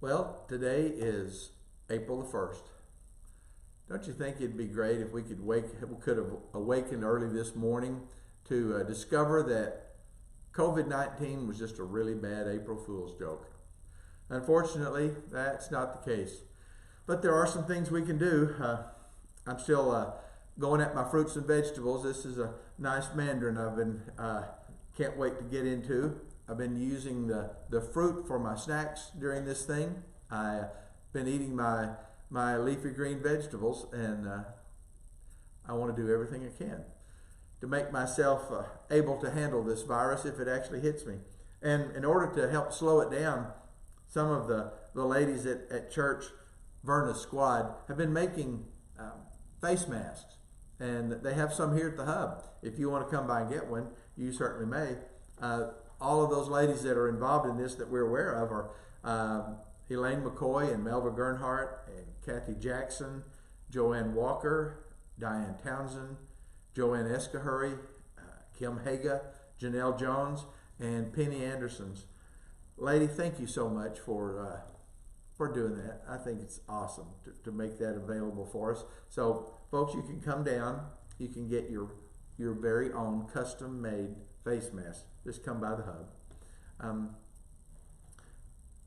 Well, today is April the 1st. Don't you think it'd be great if we could have awakened early this morning to discover that COVID-19 was just a really bad April Fool's joke? Unfortunately, that's not the case. But there are some things we can do. I'm still going at my fruits and vegetables. This is a nice mandarin I've been can't wait to get into. I've been using the fruit for my snacks during this thing. I've been eating my leafy green vegetables, and I want to do everything I can to make myself able to handle this virus if it actually hits me. And in order to help slow it down, some of the ladies at church, Verna's squad, have been making face masks. And they have some here at the hub. If you want to come by and get one, you certainly may. All of those ladies that are involved in this that we're aware of are Elaine McCoy and Melva Gernhardt and Kathy Jackson, Joanne Walker, Diane Townsend, Joanne Escahurry, Kim Haga, Janelle Jones, and Penny Andersons. Lady, thank you so much for doing that. I think it's awesome to make that available for us. So, folks, you can come down. You can get your very own custom-made face mask. Just come by the hub.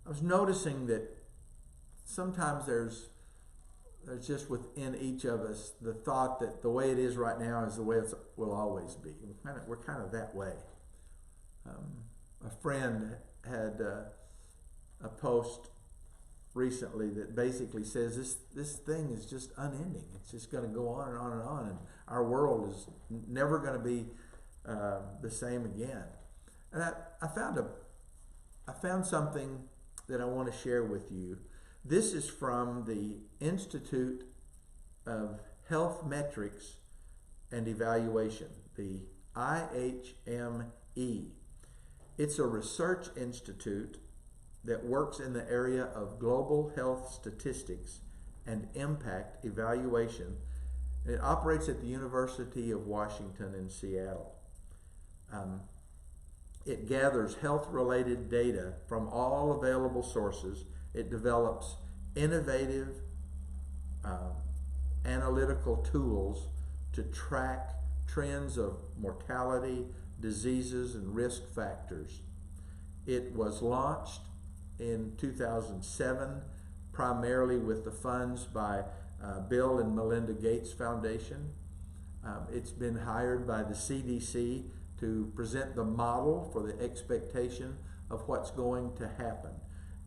I was noticing that sometimes there's just within each of us the thought that the way it is right now is the way it will always be. We're kind of that way. A friend had a post recently that basically says this thing is just unending. It's just going to go on and on and on, and our world is never going to be the same again. And I found something that I want to share with you. This is from the Institute of Health Metrics and Evaluation, the IHME. It's a research institute that works in the area of global health statistics and impact evaluation. It operates at the University of Washington in Seattle. It gathers health-related data from all available sources. It develops innovative analytical tools to track trends of mortality, diseases, and risk factors. It was launched in 2007, primarily with the funds by Bill and Melinda Gates Foundation. It's been hired by the CDC to present the model for the expectation of what's going to happen.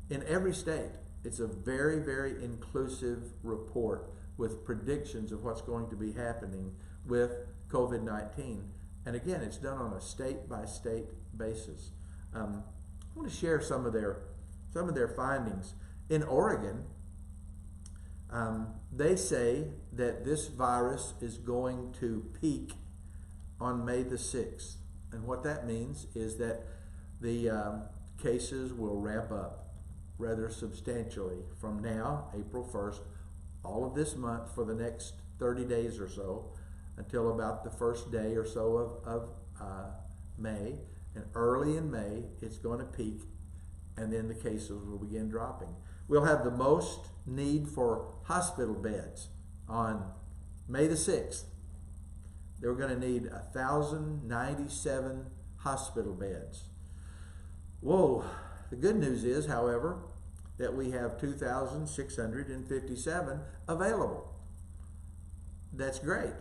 In every state, it's a very, very inclusive report with predictions of what's going to be happening with COVID-19. And again, it's done on a state-by-state basis. I want to share some of their findings. In Oregon, they say that this virus is going to peak on May the 6th. And what that means is that the cases will ramp up rather substantially from now, April 1st, all of this month for the next 30 days or so, until about the first day or so of May. And early in May, it's going to peak, and then the cases will begin dropping. We'll have the most need for hospital beds on May the 6th. They're going to need 1,097 hospital beds. Whoa. The good news is, however, that we have 2,657 available. That's great.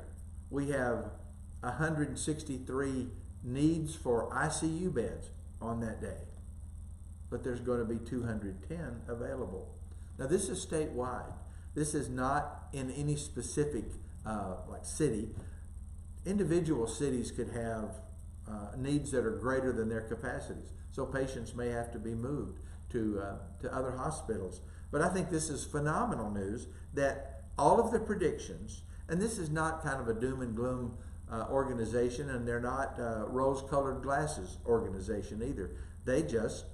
We have 163 needs for ICU beds on that day, but there's going to be 210 available. Now, this is statewide. This is not in any specific like city. Individual cities could have needs that are greater than their capacities, so patients may have to be moved to other hospitals. But I think this is phenomenal news that all of the predictions, and this is not kind of a doom and gloom organization, and they're not rose-colored glasses organization either. They just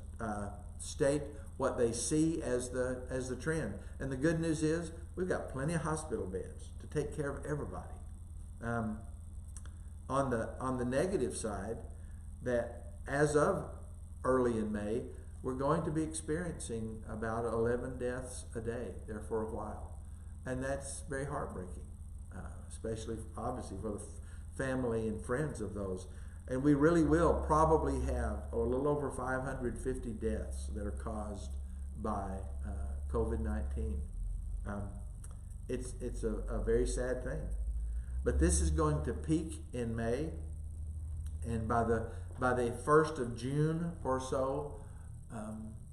state what they see as the trend. And the good news is we've got plenty of hospital beds to take care of everybody. On the negative side, that as of early in May, we're going to be experiencing about 11 deaths a day there for a while. And that's very heartbreaking, especially obviously for the family and friends of those. And we really will probably have a little over 550 deaths that are caused by COVID-19. It's a very sad thing. But this is going to peak in May, and by the 1st of June or so,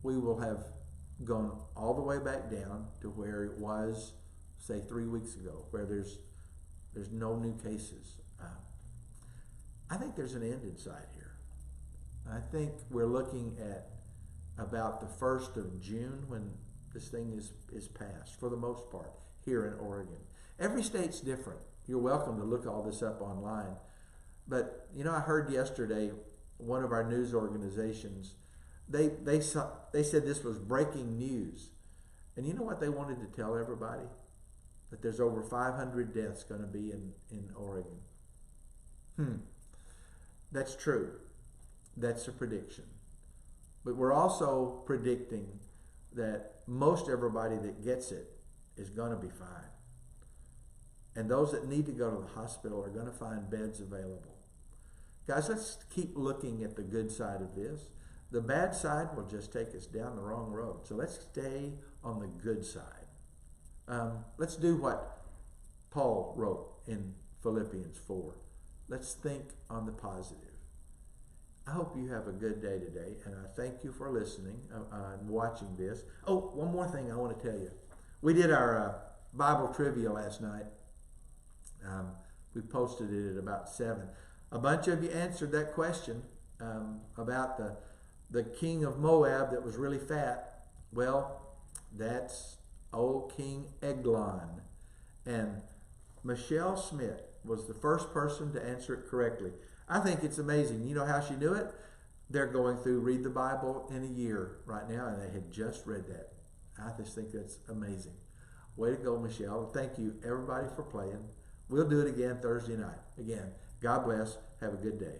we will have gone all the way back down to where it was, say, 3 weeks ago, where there's no new cases. I think there's an end in sight here. I think we're looking at about the 1st of June when this thing is passed, for the most part, here in Oregon. Every state's different. You're welcome to look all this up online. But, you know, I heard yesterday one of our news organizations, they said this was breaking news. And you know what they wanted to tell everybody? That there's over 500 deaths going to be in Oregon. That's true. That's a prediction. But we're also predicting that most everybody that gets it is going to be fine. And those that need to go to the hospital are going to find beds available. Guys, let's keep looking at the good side of this. The bad side will just take us down the wrong road. So let's stay on the good side. Let's do what Paul wrote in Philippians 4. Let's think on the positive. I hope you have a good day today, and I thank you for listening and watching this. Oh, one more thing I want to tell you. We did our Bible trivia last night. We posted it at about 7. A bunch of you answered that question about the king of Moab that was really fat. Well, that's old King Eglon. And Michelle Smith was the first person to answer it correctly. I think it's amazing. You know how she knew it? They're going through Read the Bible in a Year right now, and they had just read that. I just think that's amazing. Way to go, Michelle. Thank you, everybody, for playing. We'll do it again Thursday night. Again, God bless. Have a good day.